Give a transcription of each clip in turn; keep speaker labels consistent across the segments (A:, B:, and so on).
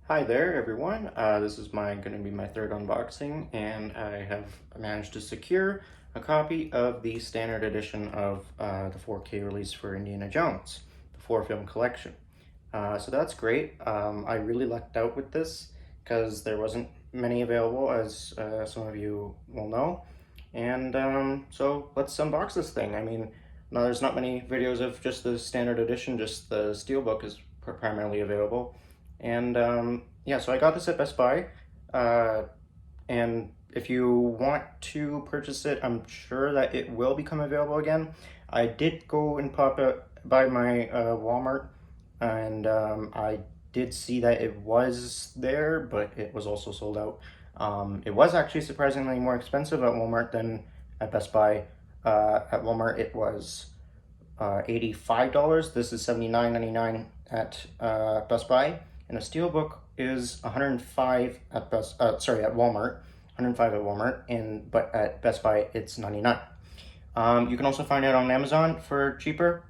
A: Hi there, everyone. This is going to be my third unboxing, and I have managed to secure a copy of the standard edition of the 4K release for Indiana Jones, the four-film collection. So that's great. I really lucked out with this because there wasn't many available, as some of you will know. And so let's unbox this thing. I mean, no, there's not many videos of just the standard edition, just the steelbook is primarily available. And yeah, so I got this at Best Buy. Uh, and if you want to purchase it, I'm sure that it will become available again. I did go and pop it by my Walmart, and I did see that it was there, but it was also sold out. It was actually surprisingly more expensive at Walmart than at Best Buy. At Walmart, it was $85. This is $79.99 at Best Buy, and a steelbook is 105 at at Walmart, 105 at Walmart, and but at Best Buy it's 99. You can also find it on Amazon for cheaper.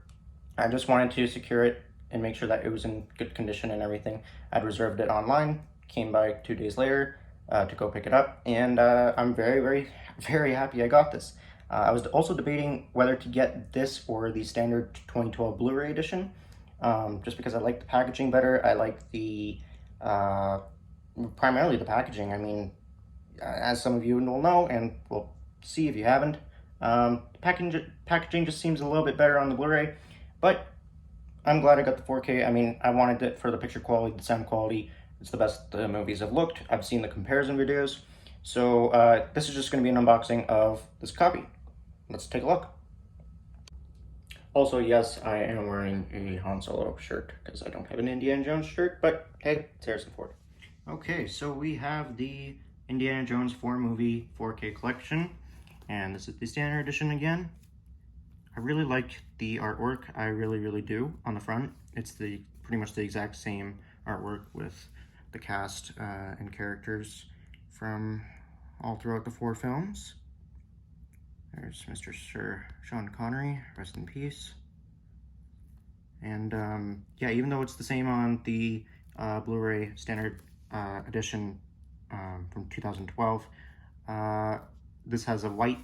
A: I just wanted to secure it and make sure that it was in good condition and everything. I'd reserved it online, came by 2 days later to go pick it up, and I'm very happy I got this. I was also debating whether to get this or the standard 2012 Blu-ray edition, just because I like the packaging better. I like the uh, primarily the packaging. I mean, as some of you will know, and will see if you haven't, packaging just seems a little bit better on the Blu-ray, but I'm glad I got the 4K. I mean, I wanted it for the picture quality, the sound quality. It's the best the movies have looked. I've seen the comparison videos. So this is just going to be an unboxing of this copy. Let's take a look. Also, yes, I am wearing a Han Solo shirt because I don't have an Indiana Jones shirt, but hey, it's Harrison Ford. Okay, so we have the Indiana Jones 4 movie 4K collection, and this is the standard edition again. I really like the artwork, I really do, on the front. It's pretty much the exact same artwork with the cast and characters from all throughout the 4 films. There's Mr. Sir Sean Connery, rest in peace. And yeah, even though it's the same on the Blu-ray standard edition from 2012, this has a white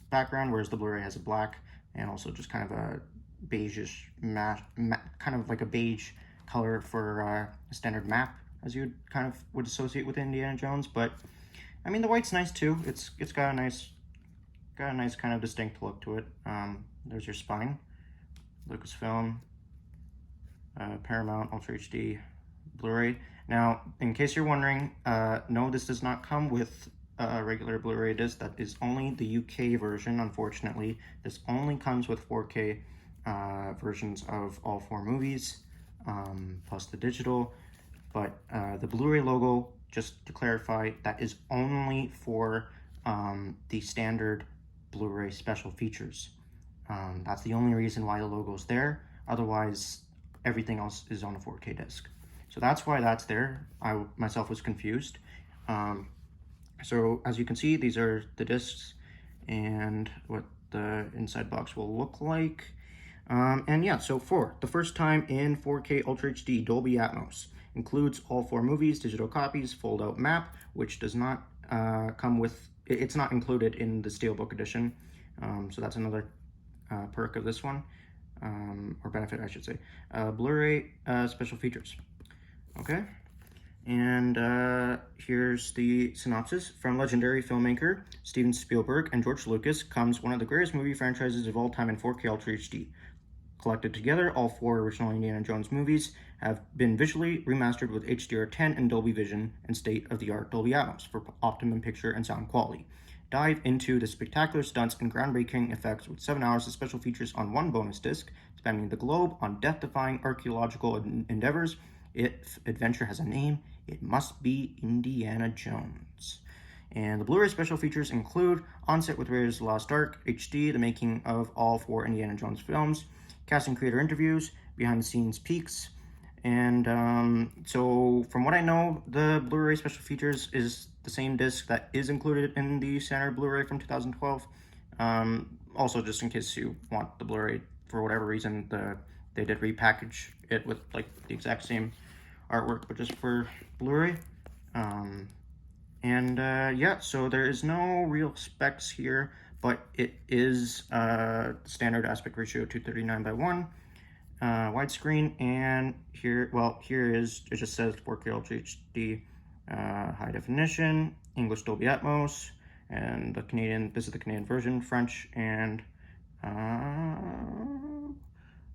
A: background, whereas the Blu-ray has a black, and also just kind of a beigeish kind of like a beige color for a standard map, as you would associate with Indiana Jones. But I mean, the white's nice too. It's got a nice kind of distinct look to it. There's your spine, Lucasfilm, Paramount Ultra HD Blu-ray. Now, in case you're wondering, no, this does not come with a regular Blu-ray disc. That is only the UK version, unfortunately. This only comes with 4K versions of all 4 movies, plus the digital. But the Blu-ray logo, just to clarify, that is only for the standard Blu-ray special features. That's the only reason why the logo's there. Otherwise, everything else is on a 4K disc. So that's why that's there. I myself was confused. So as you can see, these are the discs and what the inside box will look like. And yeah, so for the first time in 4K Ultra HD Dolby Atmos, includes all 4 movies, digital copies, fold-out map, which does not come with, it's not included in the Steelbook edition. So that's another perk of this one, or benefit, I should say. Blu-ray special features. Okay, and here's the synopsis. From legendary filmmaker Steven Spielberg and George Lucas comes one of the greatest movie franchises of all time in 4K Ultra HD. Collected together, all 4 original Indiana Jones movies have been visually remastered with HDR10 and Dolby Vision and state-of-the-art Dolby Atmos for optimum picture and sound quality. Dive into the spectacular stunts and groundbreaking effects with 7 hours of special features on 1 bonus disc, spanning the globe on death-defying archaeological endeavors. If adventure has a name, it must be Indiana Jones. And the Blu-ray special features include On Set with Raiders of the Lost Ark, HD, the making of all 4 Indiana Jones films, cast and creator interviews, behind-the-scenes peeks, and so from what I know, the Blu-ray special features is the same disc that is included in the standard Blu-ray from 2012. Also, just in case you want the Blu-ray for whatever reason, they did repackage it with like the exact same artwork, but just for Blu-ray. Yeah, so there is no real specs here, but it is standard aspect ratio 239 by 1, widescreen, and here, well, here is, it just says 4K Ultra HD, high definition, English Dolby Atmos, and the Canadian, this is the Canadian version, French, and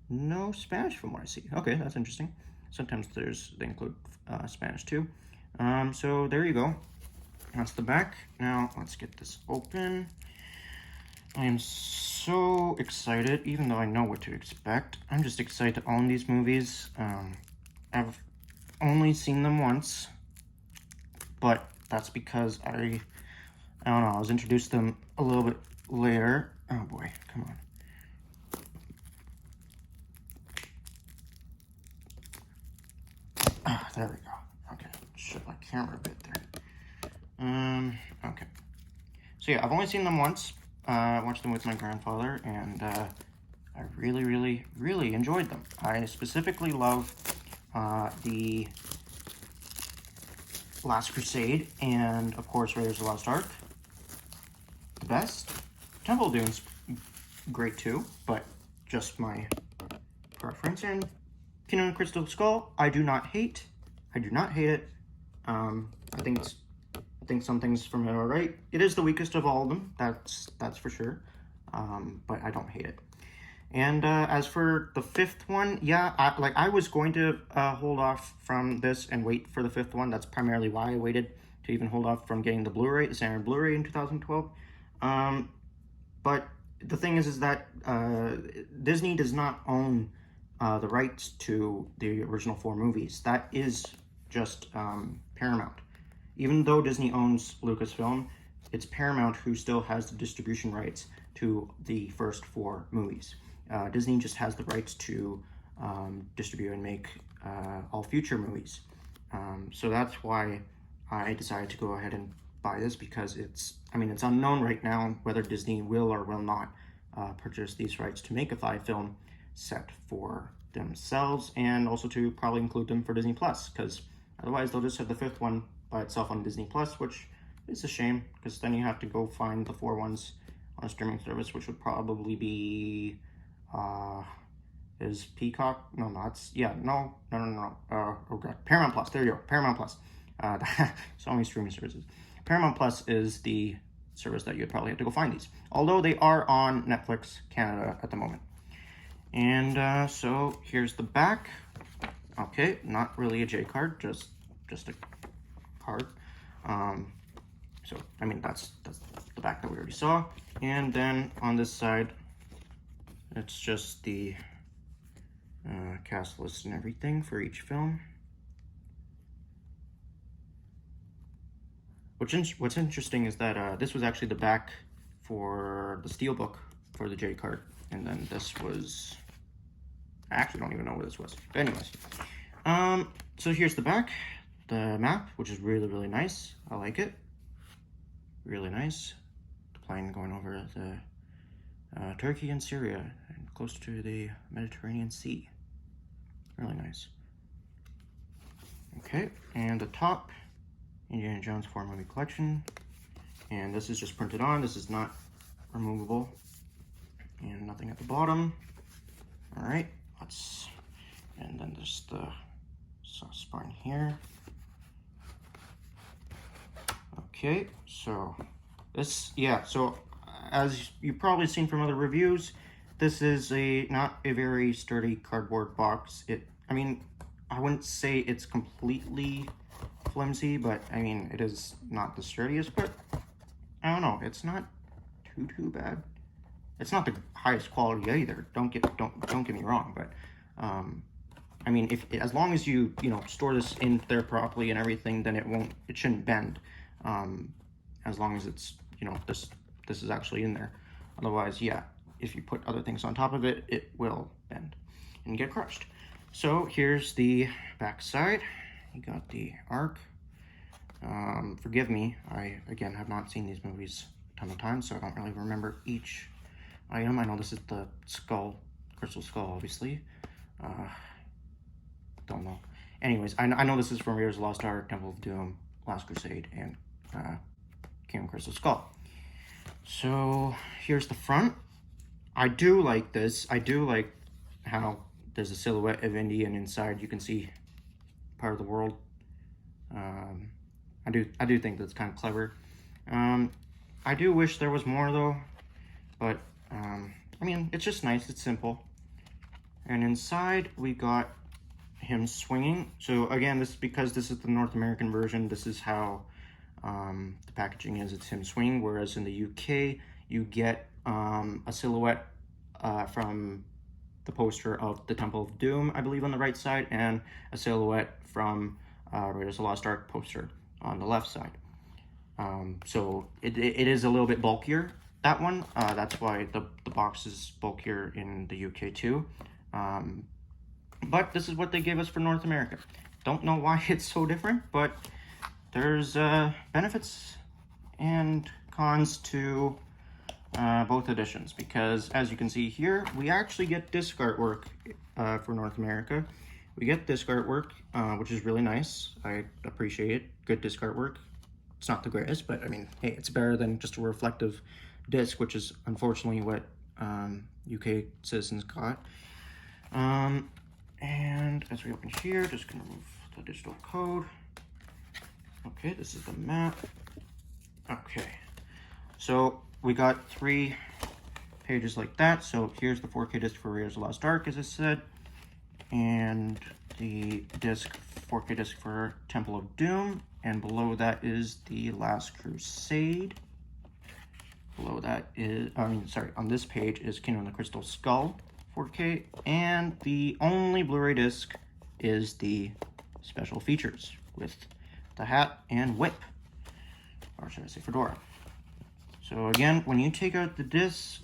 A: no Spanish from what I see. Okay, that's interesting. Sometimes they include Spanish too. So there you go. That's the back. Now let's get this open. I am so excited, even though I know what to expect. I'm just excited to own these movies. I've only seen them once, but that's because I don't know, I was introduced to them a little bit later. Oh boy, come on. Ah, there we go. Okay, shut my camera a bit there. Okay. So yeah, I've only seen them once. I watched them with my grandfather, and I really, really, really enjoyed them. I specifically love the Last Crusade, and of course Raiders of the Lost Ark. The best. Temple of Doom's great too, but just my preference. And Kingdom of the Crystal Skull, I do not hate. I do not hate it. I think some things from it are right. It is the weakest of all of them, that's for sure. But I don't hate it. And as for the fifth one, yeah, I was going to hold off from this and wait for the fifth one. That's primarily why I waited to even hold off from getting the Blu-ray, the standard Blu-ray in 2012. But the thing is that Disney does not own the rights to the original 4 movies. That is just Paramount. Even though Disney owns Lucasfilm, it's Paramount who still has the distribution rights to the first 4 movies. Disney just has the rights to distribute and make all future movies. So that's why I decided to go ahead and buy this, because it's unknown right now whether Disney will or will not purchase these rights to make a 5-film set for themselves, and also to probably include them for Disney Plus, because otherwise they'll just have the 5th one by itself on Disney Plus, which is a shame, because then you have to go find the 4 ones on a streaming service, which would probably be is Peacock? No, no. Oh god, Paramount Plus. There you go, Paramount Plus. So many streaming services. Paramount Plus is the service that you'd probably have to go find these, although they are on Netflix Canada at the moment. And so here's the back. Okay, not really a J card, just a card. So that's the back that we already saw. And then on this side, it's just the cast list and everything for each film. What's interesting is that this was actually the back for the steelbook for the J card, and then this was, I actually don't even know what this was. But anyways, so here's the back, the map, which is really, really nice. I like it. Really nice. The plane going over the Turkey and Syria, and close to the Mediterranean Sea. Really nice. Okay, and the top, Indiana Jones 4 movie collection. And this is just printed on. This is not removable. And nothing at the bottom. All right, and then there's the spine here. Okay, so so as you've probably seen from other reviews, this is not a very sturdy cardboard box. I wouldn't say it's completely flimsy, but it is not the sturdiest, but I don't know, it's not too bad. It's not the highest quality either. Don't get me wrong, but as long as you store this in there properly and everything, then it shouldn't bend. As long as it's this is actually in there. Otherwise, yeah, if you put other things on top of it, it will bend and get crushed. So here's the back side. You got the Ark. Forgive me, I again have not seen these movies a ton of times, so I don't really remember each item. I know this is the skull, crystal skull, obviously. Don't know. anyways, I know this is from Raiders of the Lost Ark, Temple of Doom, Last Crusade, and Kingdom Crystal Skull. So here's the front. I do like this. I do like how there's a silhouette of Indy, and inside you can see part of the world. I do think that's kind of clever. I do wish there was more though, but I mean, it's just nice. It's simple. And inside we got him swinging. So again, this is because this is the North American version. This is how the packaging is. It's him swinging, whereas in the UK you get a silhouette from the poster of the Temple of Doom, I believe, on the right side, and a silhouette from Raiders of the Lost Ark poster on the left side. So it is a little bit bulkier, that one. That's why the box is bulkier in the UK too. But this is what they gave us for North America. Don't know why it's so different, but there's benefits and cons to both editions, because as you can see here, we actually get disc artwork for North America. We get disc artwork, which is really nice. I appreciate it. Good disc artwork. It's not the greatest, but I mean, hey, it's better than just a reflective disc, which is unfortunately what UK citizens got. And as we open here, just gonna remove the digital code. Okay, this is the map. Okay, so we got 3 pages like that. So here's the 4K disc for Raiders of the Lost Ark, as I said, and the 4K disc for Temple of Doom, and below that is the Last Crusade. Below that is, on this page is Kingdom of the Crystal Skull 4K, and the only Blu-ray disc is the special features with the hat and whip, or should I say fedora. So again, when you take out the disc,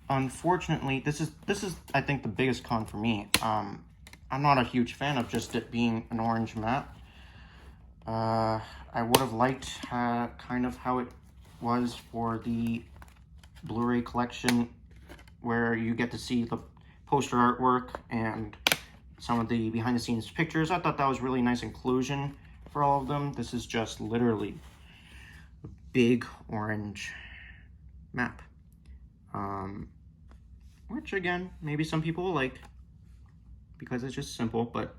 A: unfortunately, this is I think the biggest con for me. I'm not a huge fan of just it being an orange matte. I would have liked kind of how it was for the Blu-ray collection, where you get to see the poster artwork and some of the behind-the-scenes pictures. I thought that was really nice inclusion for all of them. This is just literally a big orange map, which again, maybe some people will like because it's just simple, but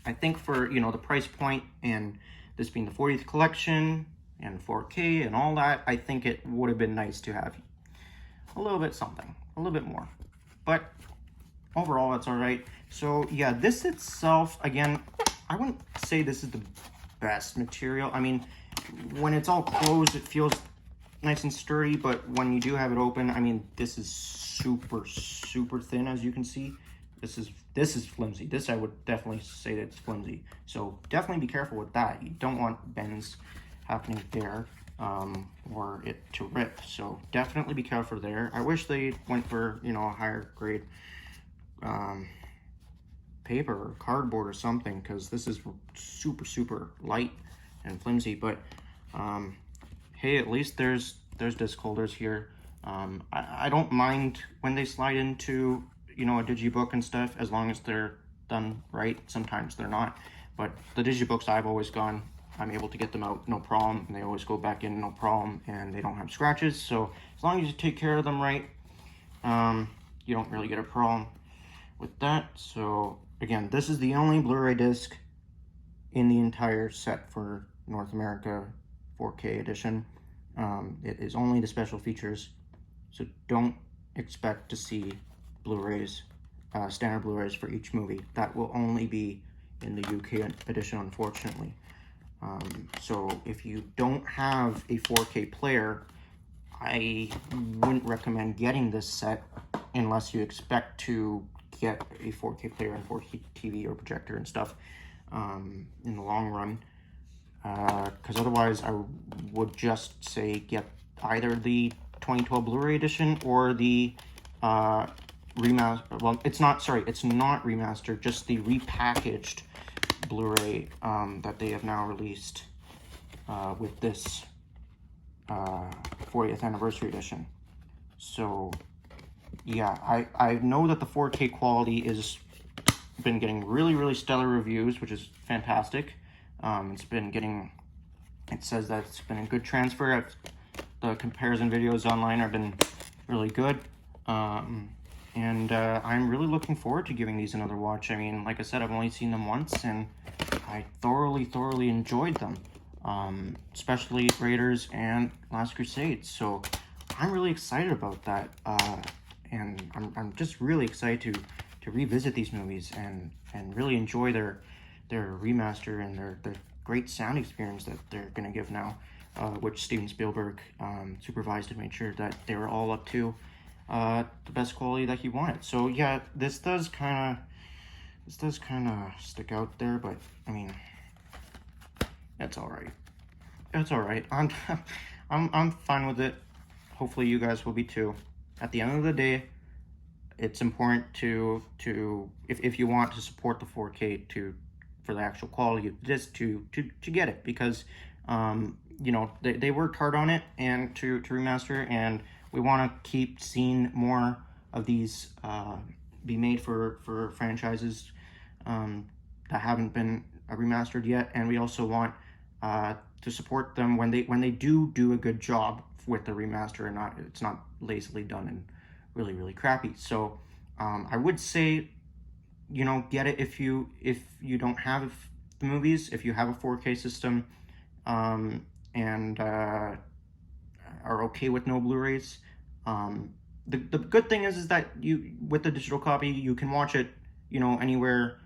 A: I think for, you know, the price point and this being the 40th collection and 4K and all that, I think it would have been nice to have a little bit something, a little bit more, but overall that's all right. So yeah, this itself, again, I wouldn't say this is the best material. I mean, when it's all closed, it feels nice and sturdy, but when you do have it open, I mean, this is super thin, as you can see. This is flimsy. This, I would definitely say that it's flimsy. So definitely be careful with that. You don't want bends happening there, or it to rip. So definitely be careful there. I wish they went for, you know, a higher grade paper or cardboard or something, because this is super light and flimsy. But hey, at least there's disc holders here. I don't mind when they slide into, you know, a digibook and stuff, as long as they're done right. Sometimes they're not, but the digibooks I've always gone, I'm able to get them out no problem, and they always go back in no problem, and they don't have scratches. So as long as you take care of them right, you don't really get a problem with that. So again, this is the only Blu-ray disc in the entire set for North America 4K edition. It is only the special features, so don't expect to see Blu-rays, standard Blu-rays for each movie. That will only be in the UK edition, unfortunately. So if you don't have a 4K player, I wouldn't recommend getting this set unless you expect to get a 4K player and 4K TV or projector and stuff in the long run. Because otherwise I would just say get either the 2012 Blu-ray edition or the remaster. Well, it's not remastered, just the repackaged Blu-ray that they have now released with this 40th anniversary edition. So yeah, I know that the 4K quality is been getting really stellar reviews, which is fantastic. It says that it's been a good transfer. The comparison videos online have been really good. And I'm really looking forward to giving these another watch. I mean, like I said, I've only seen them once, and I thoroughly enjoyed them, especially Raiders and Last Crusade. So I'm really excited about that, and I'm just really excited to revisit these movies and really enjoy their remaster and their great sound experience that they're gonna give now, which Steven Spielberg supervised and made sure that they were all up to the best quality that he wanted. So yeah, this does kind of stick out there, but I mean, that's all right. It's all right. I'm fine with it. Hopefully you guys will be too. At the end of the day, it's important to if you want to support the 4K for the actual quality of this to get it, because you know, they worked hard on it and to remaster, and we want to keep seeing more of these be made for franchises that haven't been remastered yet, and we also want to support them when they do a good job with the remaster, and it's not lazily done and really crappy. So I would say, you know, get it if you don't have the movies, if you have a 4K system, and are okay with no Blu-rays. The good thing is that you, with the digital copy, you can watch it, you know, anywhere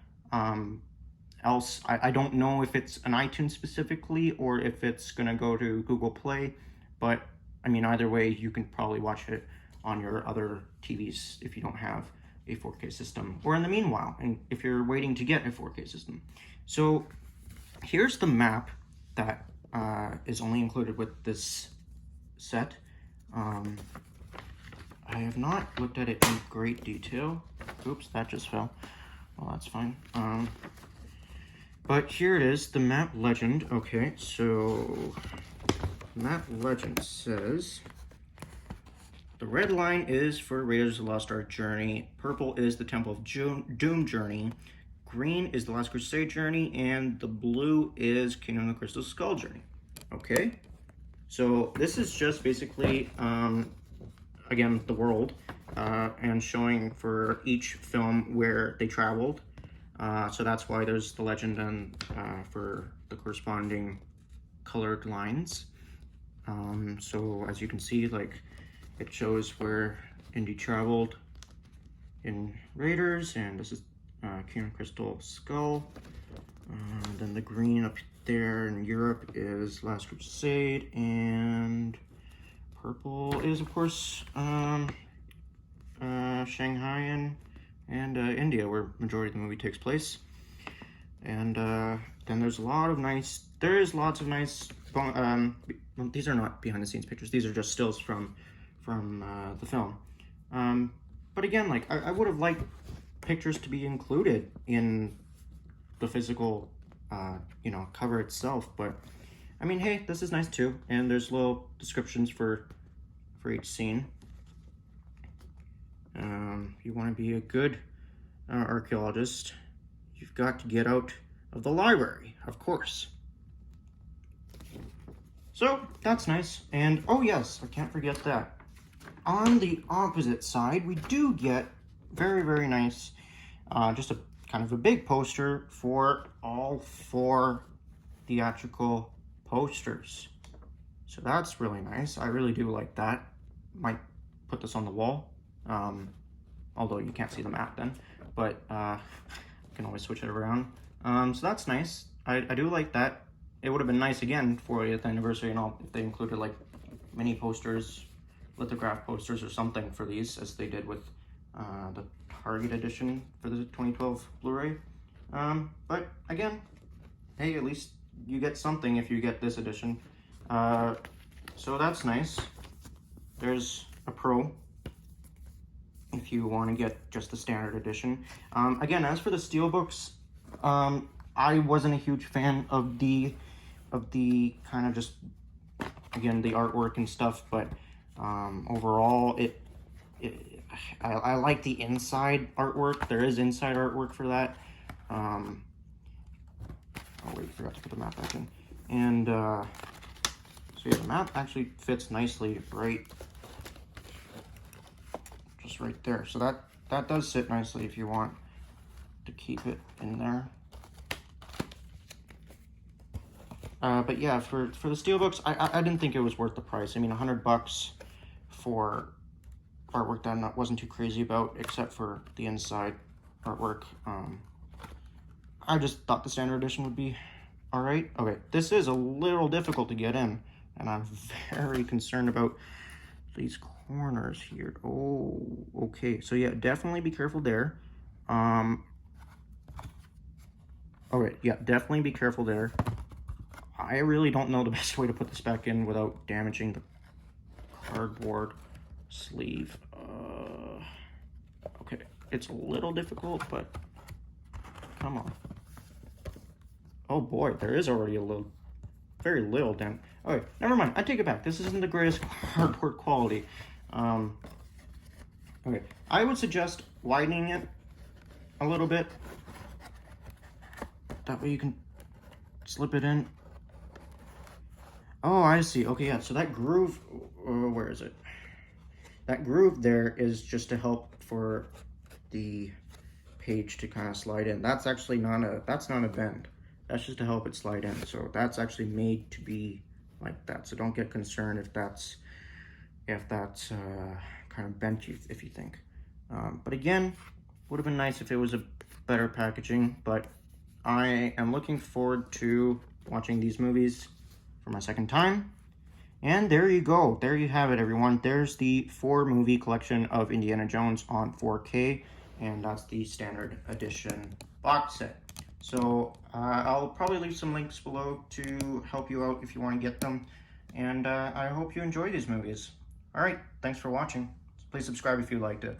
A: else. I don't know if it's an iTunes specifically or if it's gonna go to Google Play, but I mean, either way, you can probably watch it on your other TVs if you don't have a 4K system, or in the meanwhile, and if you're waiting to get a 4K system. So here's the map that is only included with this set. I have not looked at it in great detail. Oops, that just fell. Well, that's fine. But here it is, the map legend. Okay, so map legend says the red line is for Raiders of the Lost Ark Journey, purple is the Temple of Doom Journey, green is the Last Crusade Journey, and the blue is Kingdom of the Crystal Skull Journey. Okay, so this is just basically, again, the world, and showing for each film where they traveled. So that's why there's the legend and for the corresponding colored lines. So as you can see, like, it shows where Indy traveled in Raiders, and this is Kingdom Crystal Skull. Then the green up there in Europe is Last Crusade, and purple is, of course, Shanghai and India, where majority of the movie takes place. And then there's lots of nice, well, these are not behind the scenes pictures, these are just stills from the film. But again, like, I would have liked pictures to be included in the physical, you know, cover itself, but I mean, hey, this is nice too, and there's little descriptions for each scene. You want to be a good archaeologist, you've got to get out of the library, of course. So that's nice. And oh yes, I can't forget that on the opposite side we do get very nice, just a kind of a big poster for all 4 theatrical posters. So that's really nice. I really do like that. Might put this on the wall, although you can't see the map then, but you can always switch it around. So that's nice. I do like that. It would have been nice again for 40th anniversary and all if they included like mini posters, lithograph posters or something for these, as they did with the Target edition for the 2012 Blu-ray. But again, hey, at least you get something if you get this edition. So that's nice. There's a Pro if you want to get just the standard edition. Again, as for the steelbooks, I wasn't a huge fan of the kind of just, again, the artwork and stuff, but overall I like the inside artwork. There is inside artwork for that. Oh wait, forgot to put the map back in. And so yeah, the map actually fits nicely just right there. So that does sit nicely if you want to keep it in there. But yeah, for the steelbooks, I didn't think it was worth the price. I mean, $100 for artwork that I wasn't too crazy about, except for the inside artwork. I just thought the standard edition would be all right. Okay, this is a little difficult to get in, and I'm very concerned about these corners here. Oh, okay. So yeah, definitely be careful there. Okay, yeah, definitely be careful there. I really don't know the best way to put this back in without damaging the cardboard sleeve. Okay, it's a little difficult, but come on. Oh boy, there is already a little, very little dent. Okay, never mind, I take it back. This isn't the greatest cardboard quality. Okay, I would suggest widening it a little bit. That way you can slip it in. Oh, I see. Okay, yeah, so that groove, where is it? That groove there is just to help for the page to kind of slide in. That's actually that's not a bend. That's just to help it slide in. So that's actually made to be like that. So don't get concerned if that's kind of bent, if you think. But again, would have been nice if it was a better packaging, but I am looking forward to watching these movies for my second time. And there you go. There you have it, everyone. There's the 4-movie collection of Indiana Jones on 4K, and that's the standard edition box set. So I'll probably leave some links below to help you out if you want to get them. And I hope you enjoy these movies. All right, thanks for watching. Please subscribe if you liked it.